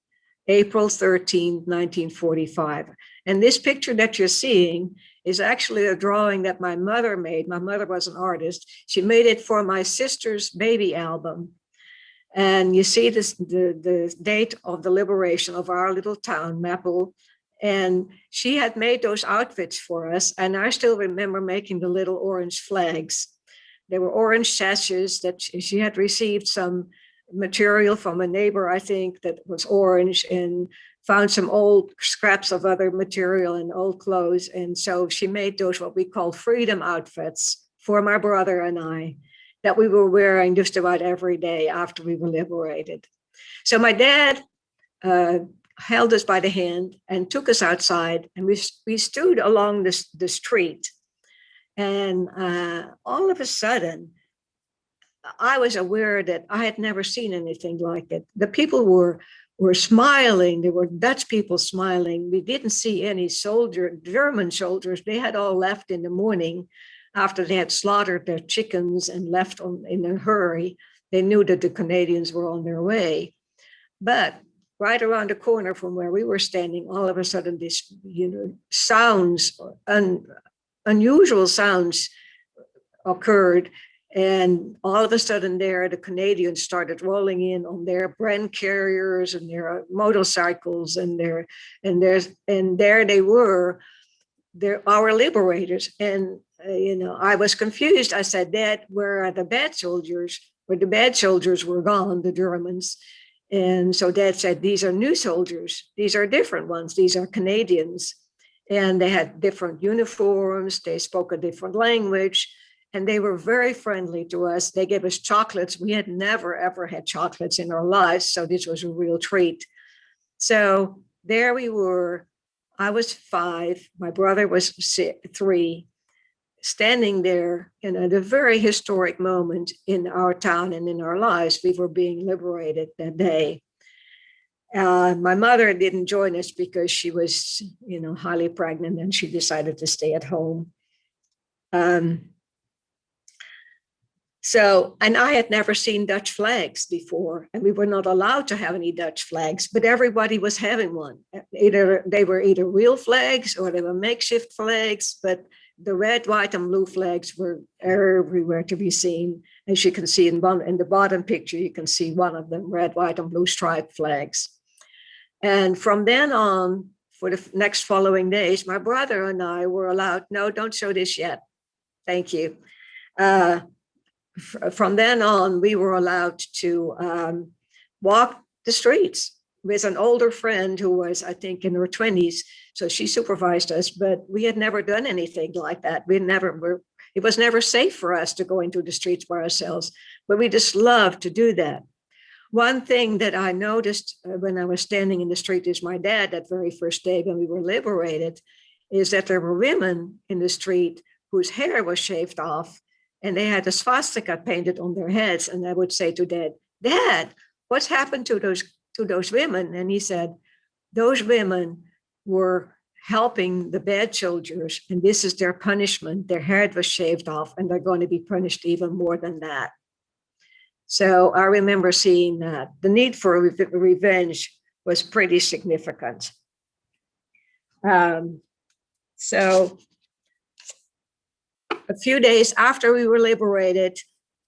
April 13th, 1945. And this picture that you're seeing is actually a drawing that my mother made. My mother was an artist. She made it for my sister's baby album. And you see the date of the liberation of our little town, Maple. And she had made those outfits for us. And I still remember making the little orange flags. They were orange sashes that she had received some material from a neighbor, I think, that was orange, and found some old scraps of other material and old clothes. And so she made those, what we call freedom outfits, for my brother and I, that we were wearing just about every day after we were liberated. So my dad held us by the hand and took us outside, and we stood along the street. And all of a sudden, I was aware that I had never seen anything like it. The people were smiling. There were Dutch people smiling. We didn't see any German soldiers. They had all left in the morning after they had slaughtered their chickens and left in a hurry. They knew that the Canadians were on their way. But right around the corner from where we were standing, all of a sudden, this, sounds, unusual sounds occurred. And all of a sudden there, the Canadians started rolling in on their Bren carriers and their motorcycles, and there they were, they're our liberators. And, I was confused. I said, Dad, where are the bad soldiers? Where the bad soldiers were gone, the Germans. And so Dad said, these are new soldiers. These are different ones. These are Canadians. And they had different uniforms. They spoke a different language. And they were very friendly to us. They gave us chocolates. We had never, ever had chocolates in our lives. So this was a real treat. So there we were. I was 5. My brother was 3, standing there at a very historic moment in our town and in our lives. We were being liberated that day. My mother didn't join us because she was, highly pregnant, and she decided to stay at home. And I had never seen Dutch flags before, and we were not allowed to have any Dutch flags, but everybody was having one. They were either real flags or they were makeshift flags, but the red, white, and blue flags were everywhere to be seen. As you can see in the bottom picture, you can see one of them, red, white, and blue striped flags. And from then on, for the next following days, my brother and I were allowed, no, don't show this yet. Thank you. From then on, we were allowed to walk the streets with an older friend who was, I think, in her 20s. So she supervised us, but we had never done anything like that. It was never safe for us to go into the streets by ourselves, but we just loved to do that. One thing that I noticed when I was standing in the street is my dad, that very first day when we were liberated, is that there were women in the street whose hair was shaved off, and they had a swastika painted on their heads. And I would say to Dad, Dad, what's happened to those women? And he said, those women were helping the bad soldiers, and this is their punishment. Their hair was shaved off, and they're going to be punished even more than that. So I remember seeing that. The need for revenge was pretty significant. So a few days after we were liberated,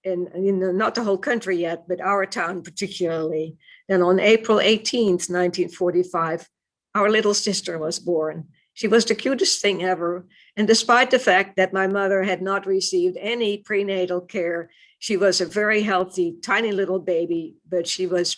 and not the whole country yet, but our town particularly, then on April 18th, 1945, our little sister was born. She was the cutest thing ever. And despite the fact that my mother had not received any prenatal care, she was a very healthy, tiny little baby, but she was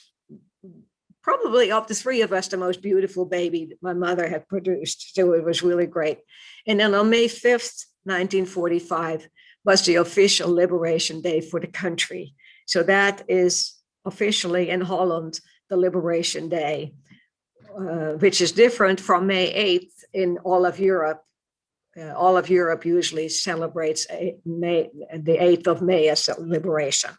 probably of the 3 of us, the most beautiful baby that my mother had produced. So it was really great. And then on May 5th, 1945 was the official liberation day for the country. So that is officially in Holland, the Liberation Day, which is different from May 8th in all of Europe. All of Europe usually celebrates the 8th of May as a liberation.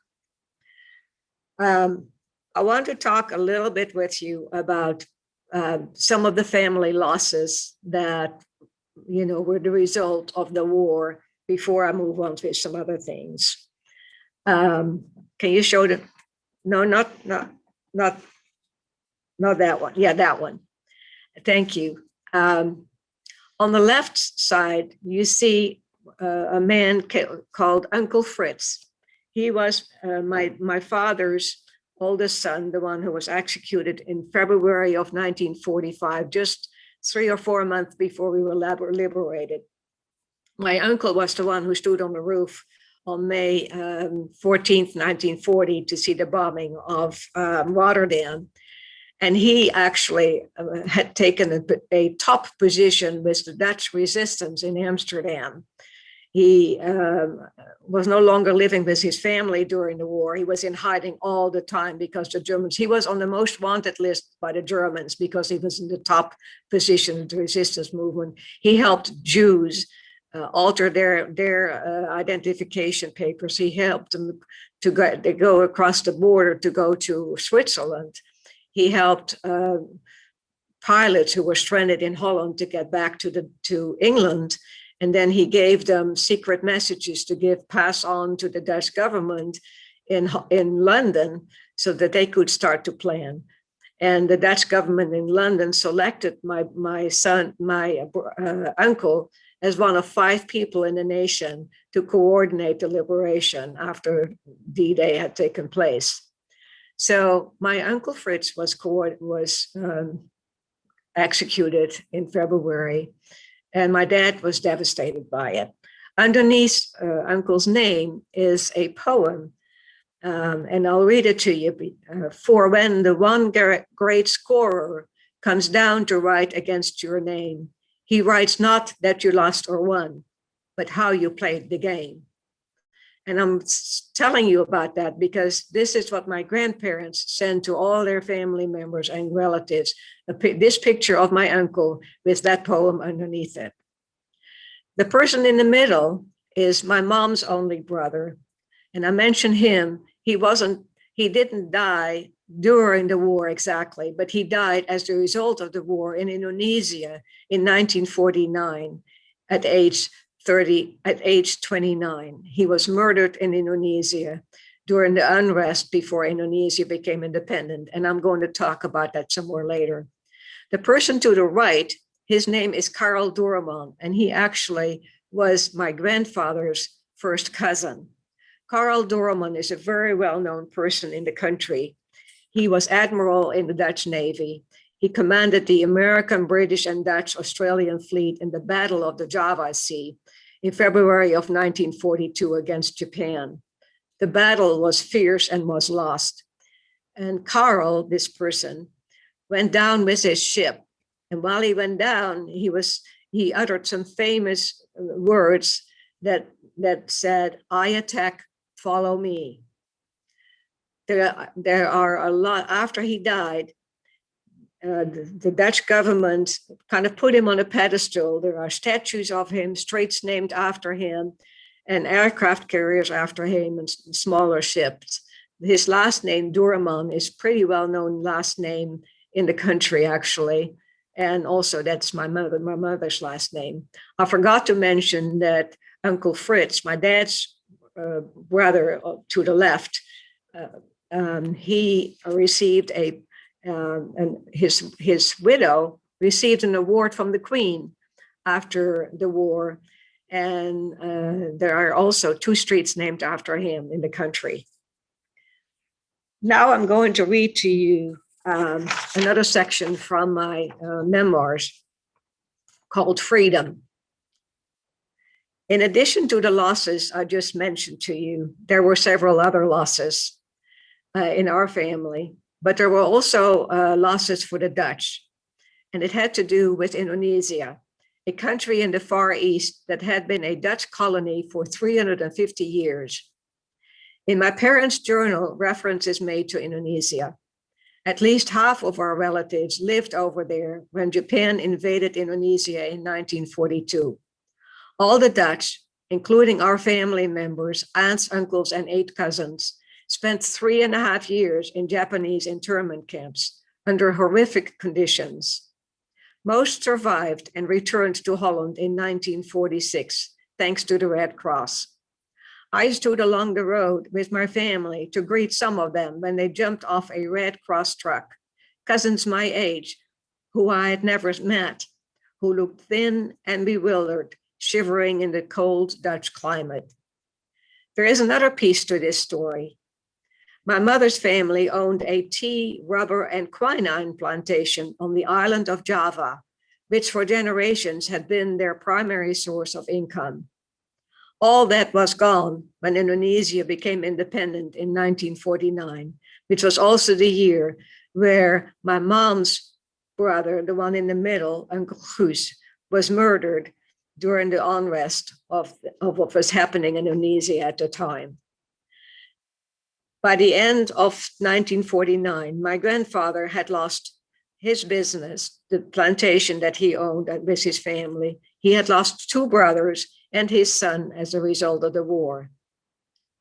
I want to talk a little bit with you about some of the family losses that were the result of the war before I move on to some other things. Can you show the, no, not that one. Yeah, that one. Thank you. On the left side, you see a man called Uncle Fritz. He was my father's oldest son, the one who was executed in February of 1945, just 3 or 4 months before we were liberated. My uncle was the one who stood on the roof on May 14th, 1940, to see the bombing of Rotterdam. And he actually had taken a top position with the Dutch resistance in Amsterdam. He was no longer living with his family during the war. He was in hiding all the time because the Germans, he was on the most wanted list by the Germans because he was in the top position in the resistance movement. He helped Jews alter their identification papers. He helped them to go across the border to go to Switzerland. He helped pilots who were stranded in Holland to get back to England. And then he gave them secret messages to pass on to the Dutch government in London so that they could start to plan. And the Dutch government in London selected my uncle as one of 5 people in the nation to coordinate the liberation after D-Day had taken place. So my uncle Fritz was executed in February, and my dad was devastated by it. Underneath Uncle's name is a poem, and I'll read it to you. For when the one great scorer comes down to write against your name, he writes not that you lost or won, but how you played the game. And I'm telling you about that because this is what my grandparents sent to all their family members and relatives, this picture of my uncle with that poem underneath it. The person in the middle is my mom's only brother. And I mentioned him. He didn't die during the war exactly, but he died as a result of the war in Indonesia in 1949 at age 29. He was murdered in Indonesia during the unrest before Indonesia became independent. And I'm going to talk about that some more later. The person to the right, his name is Karl Doramon, and he actually was my grandfather's first cousin. Karl Doramon is a very well-known person in the country. He was admiral in the Dutch Navy. He commanded the American, British, and Dutch Australian fleet in the Battle of the Java Sea in February of 1942 against Japan. The battle was fierce and was lost. And Karl, this person, went down with his ship. And while he went down, he uttered some famous words that said, "I attack, follow me." There are a lot, after he died, the Dutch government kind of put him on a pedestal. There are statues of him, straits named after him, and aircraft carriers after him, and smaller ships. His last name, Doramon, is pretty well-known last name in the country, actually. And also that's my mother's last name. I forgot to mention that Uncle Fritz, my dad's brother to the left, he received and his widow received an award from the Queen after the war. And there are also 2 streets named after him in the country. Now I'm going to read to you another section from my memoirs called Freedom. In addition to the losses I just mentioned to you, there were several other losses in our family, but there were also losses for the Dutch. And it had to do with Indonesia, a country in the Far East that had been a Dutch colony for 350 years. In my parents' journal, reference is made to Indonesia. At least half of our relatives lived over there when Japan invaded Indonesia in 1942. All the Dutch, including our family members, aunts, uncles, and 8 cousins, spent 3.5 years in Japanese internment camps under horrific conditions. Most survived and returned to Holland in 1946, thanks to the Red Cross. I stood along the road with my family to greet some of them when they jumped off a Red Cross truck, cousins my age, who I had never met, who looked thin and bewildered, shivering in the cold Dutch climate. There is another piece to this story. My mother's family owned a tea, rubber, and quinine plantation on the island of Java, which for generations had been their primary source of income. All that was gone when Indonesia became independent in 1949, which was also the year where my mom's brother, the one in the middle, Uncle Guus, was murdered during the unrest of what was happening in Tunisia at the time. By the end of 1949, my grandfather had lost his business, the plantation that he owned with his family. He had lost 2 brothers and his son as a result of the war.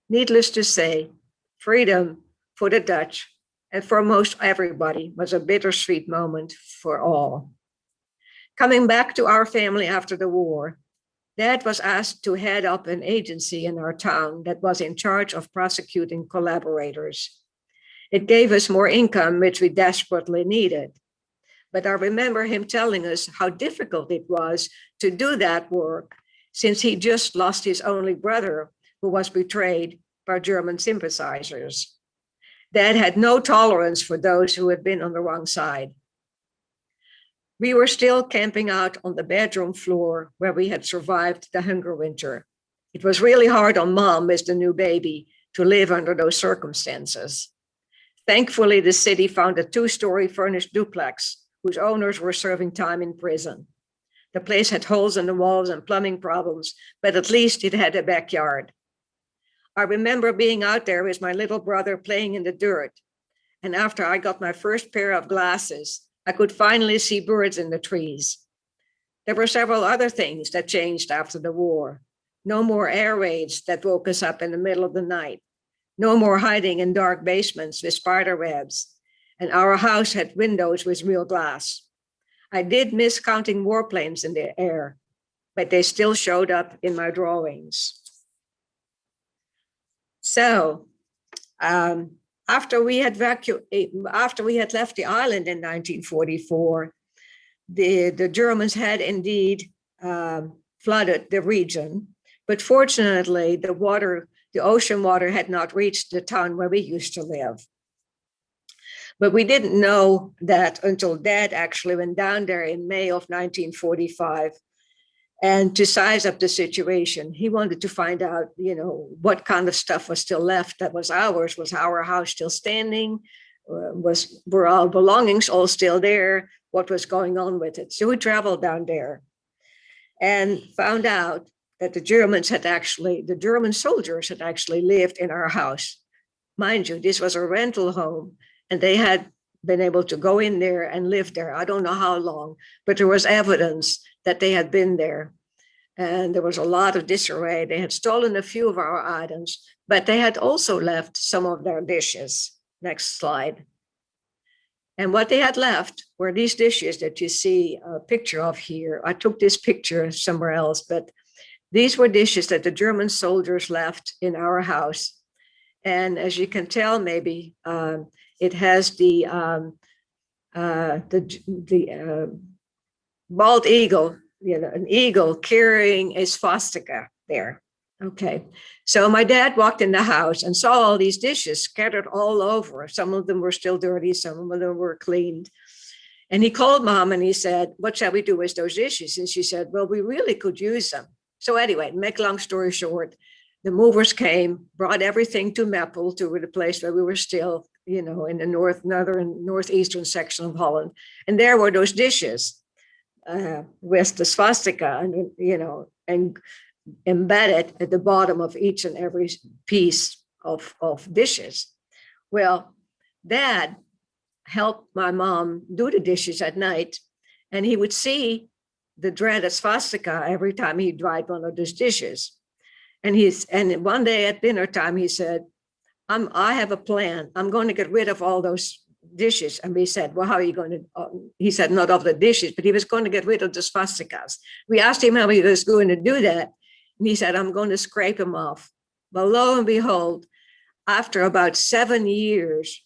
Needless to say, freedom for the Dutch and for most everybody was a bittersweet moment for all. Coming back to our family after the war, Dad was asked to head up an agency in our town that was in charge of prosecuting collaborators. It gave us more income, which we desperately needed. But I remember him telling us how difficult it was to do that work, since he just lost his only brother, who was betrayed by German sympathizers. Dad had no tolerance for those who had been on the wrong side. We were still camping out on the bedroom floor where we had survived the hunger winter. It was really hard on Mom with the new baby to live under those circumstances. Thankfully, the city found a 2-story furnished duplex whose owners were serving time in prison. The place had holes in the walls and plumbing problems, but at least it had a backyard. I remember being out there with my little brother playing in the dirt. And after I got my first pair of glasses, I could finally see birds in the trees. There were several other things that changed after the war. No more air raids that woke us up in the middle of the night. No more hiding in dark basements with spider webs. And our house had windows with real glass. I did miss counting warplanes in the air, but they still showed up in my drawings. So, after we had left the island in 1944, the Germans had indeed flooded the region, but fortunately the ocean water had not reached the town where we used to live. But we didn't know that until Dad actually went down there in May of 1945. And to size up the situation, he wanted to find out, what kind of stuff was still left that was ours. Was our house still standing? Were our belongings all still there? What was going on with it? So we traveled down there and found out that the German soldiers had actually lived in our house. Mind you, this was a rental home, and they had been able to go in there and live there. I don't know how long, but there was evidence that they had been there. And there was a lot of disarray. They had stolen a few of our items, but they had also left some of their dishes. Next slide. And what they had left were these dishes that you see a picture of here. I took this picture somewhere else, but these were dishes that the German soldiers left in our house. And as you can tell, maybe it has the bald eagle, an eagle carrying a swastika there. Okay, so my dad walked in the house and saw all these dishes scattered all over. Some of them were still dirty, some of them were cleaned. And he called Mom and he said, "What shall we do with those dishes?" And she said, "Well, we really could use them." So anyway, make a long story short, the movers came, brought everything to Meppel, to the place where we were still, in the northeastern section of Holland. And there were those dishes with the swastika and embedded at the bottom of each and every piece of dishes. Well, Dad helped my mom do the dishes at night, and he would see the dreaded swastika every time he dried one of those dishes. And one day at dinner time, he said, I have a plan. I'm going to get rid of all those dishes. And we said, "Well, how are you going to?" He said, "Not of the dishes," but he was going to get rid of the swastikas. We asked him how he was going to do that. And he said, "I'm going to scrape them off." But lo and behold, after about 7 years,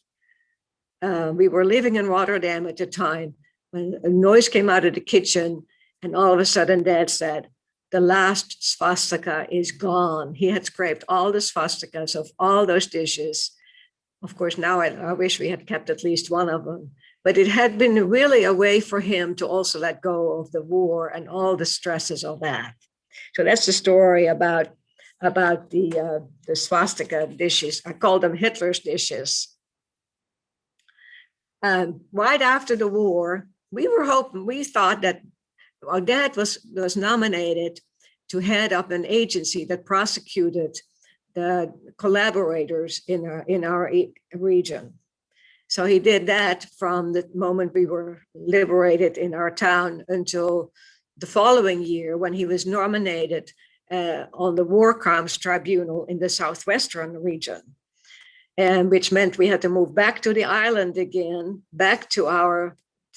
we were living in Rotterdam at the time, when a noise came out of the kitchen. And all of a sudden, Dad said, "The last swastika is gone." He had scraped all the swastikas of all those dishes. Of course, now I wish we had kept at least one of them. But it had been really a way for him to also let go of the war and all the stresses of that. So that's the story about the swastika dishes. I call them Hitler's dishes. Right after the war, we thought that our dad was nominated to head up an agency that prosecuted the collaborators in our region. So he did that from the moment we were liberated in our town until the following year, when he was nominated on the War Crimes Tribunal in the southwestern region, and which meant we had to move back to the island again, back to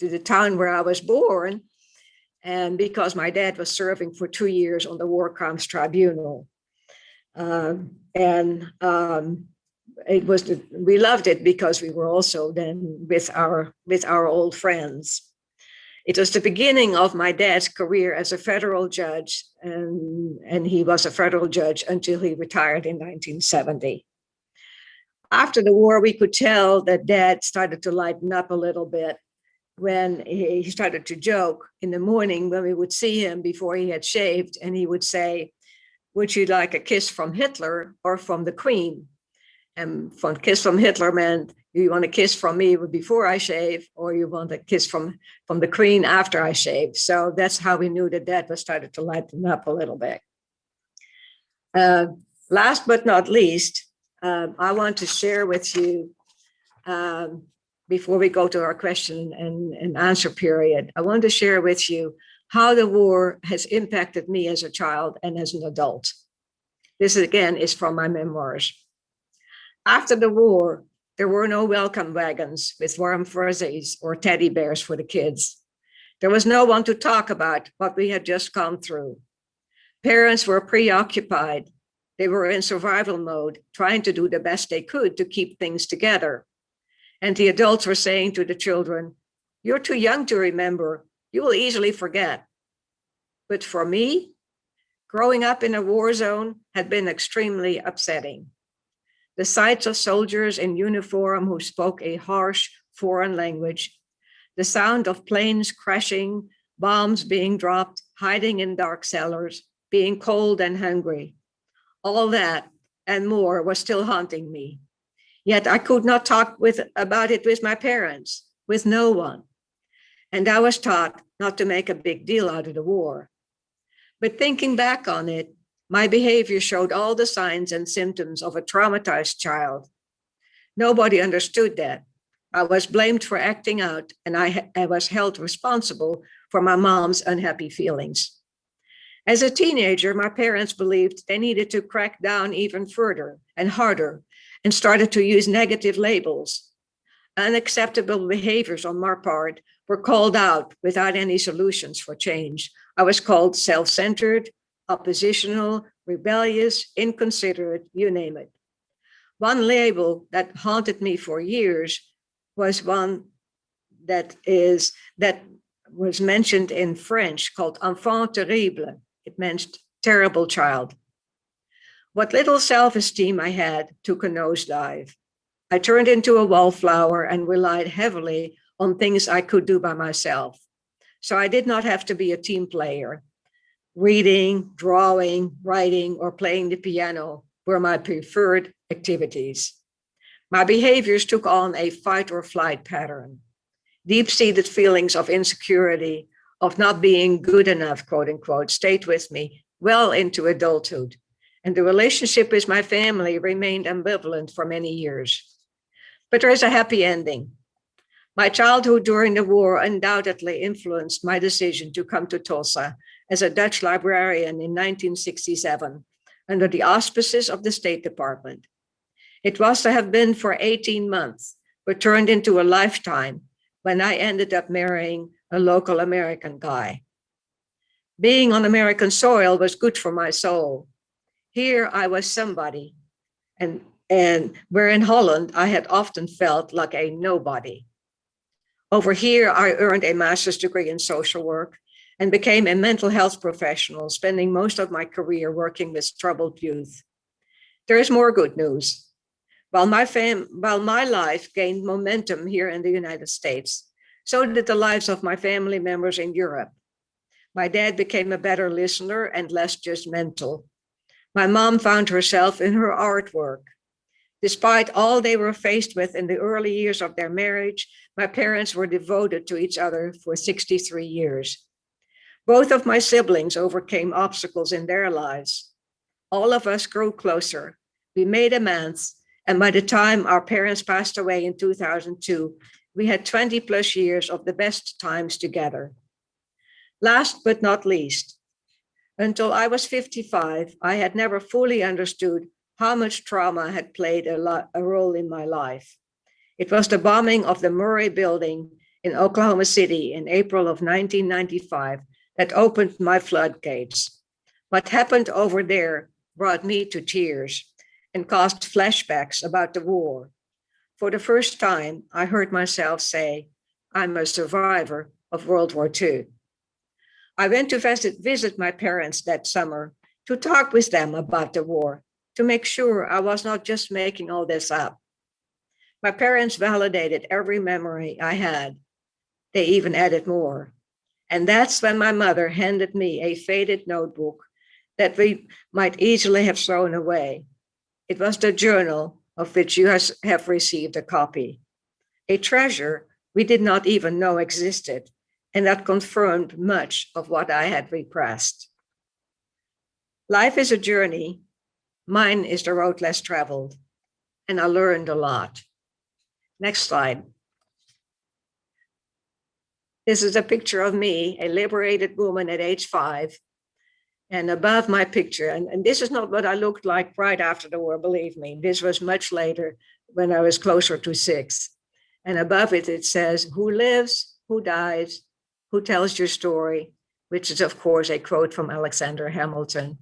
the town where I was born, and because my dad was serving for 2 years on the War Crimes Tribunal. We loved it because we were also then with our old friends. It was the beginning of my dad's career as a federal judge, and he was a federal judge until he retired in 1970. After the war, we could tell that Dad started to lighten up a little bit when he started to joke in the morning when we would see him before he had shaved, and he would say, "Would you like a kiss from Hitler or from the Queen?" And kiss from Hitler meant, you want a kiss from me before I shave, or you want a kiss from the Queen after I shave. So that's how we knew that Dad was started to lighten up a little bit. Last but not least, I want to share with you, before we go to our question and answer period, I want to share with you how the war has impacted me as a child and as an adult. This again is from my memoirs. After the war, there were no welcome wagons with warm fuzzies or teddy bears for the kids. There was no one to talk about what we had just gone through. Parents were preoccupied. They were in survival mode, trying to do the best they could to keep things together. And the adults were saying to the children, "You're too young to remember. You will easily forget." But for me, growing up in a war zone had been extremely upsetting. The sights of soldiers in uniform who spoke a harsh foreign language, the sound of planes crashing, bombs being dropped, hiding in dark cellars, being cold and hungry, all that and more was still haunting me. Yet I could not talk about it with my parents, with no one. And I was taught not to make a big deal out of the war. But thinking back on it, my behavior showed all the signs and symptoms of a traumatized child. Nobody understood that. I was blamed for acting out, and I was held responsible for my mom's unhappy feelings. As a teenager, my parents believed they needed to crack down even further and harder, and started to use negative labels. Unacceptable behaviors on my part were called out without any solutions for change. I was called self-centered, oppositional, rebellious, inconsiderate, you name it. One label that haunted me for years was one that was mentioned in French called enfant terrible. It meant terrible child. What little self-esteem I had took a nosedive. I turned into a wallflower and relied heavily on things I could do by myself. So I did not have to be a team player. Reading, drawing, writing, or playing the piano were my preferred activities. My behaviors took on a fight or flight pattern. Deep-seated feelings of insecurity, of not being good enough, quote unquote, stayed with me well into adulthood. And the relationship with my family remained ambivalent for many years. But there is a happy ending. My childhood during the war undoubtedly influenced my decision to come to Tulsa as a Dutch librarian in 1967 under the auspices of the State Department. It was to have been for 18 months, but turned into a lifetime when I ended up marrying a local American guy. Being on American soil was good for my soul. Here I was somebody, and where in Holland I had often felt like a nobody. Over here, I earned a master's degree in social work and became a mental health professional, spending most of my career working with troubled youth. There is more good news. While my life gained momentum here in the United States, so did the lives of my family members in Europe. My dad became a better listener and less judgmental. My mom found herself in her artwork. Despite all they were faced with in the early years of their marriage, my parents were devoted to each other for 63 years. Both of my siblings overcame obstacles in their lives. All of us grew closer. We made amends. And by the time our parents passed away in 2002, we had 20 plus years of the best times together. Last but not least, until I was 55, I had never fully understood how much trauma had played a role in my life. It was the bombing of the Murray building in Oklahoma City in April of 1995 that opened my floodgates. What happened over there brought me to tears and caused flashbacks about the war. For the first time, I heard myself say, I'm a survivor of World War II. I went to visit my parents that summer to talk with them about the war, to make sure I was not just making all this up. My parents validated every memory I had. They even added more. And that's when my mother handed me a faded notebook that we might easily have thrown away. It was the journal of which you have received a copy, a treasure we did not even know existed, and that confirmed much of what I had repressed. Life is a journey. Mine is the road less traveled, and I learned a lot. Next slide. This is a picture of me, a liberated woman at age 5. And above my picture, and this is not what I looked like right after the war, believe me. This was much later when I was closer to 6. And above it, it says, who lives, who dies, who tells your story, which is, of course, a quote from Alexander Hamilton.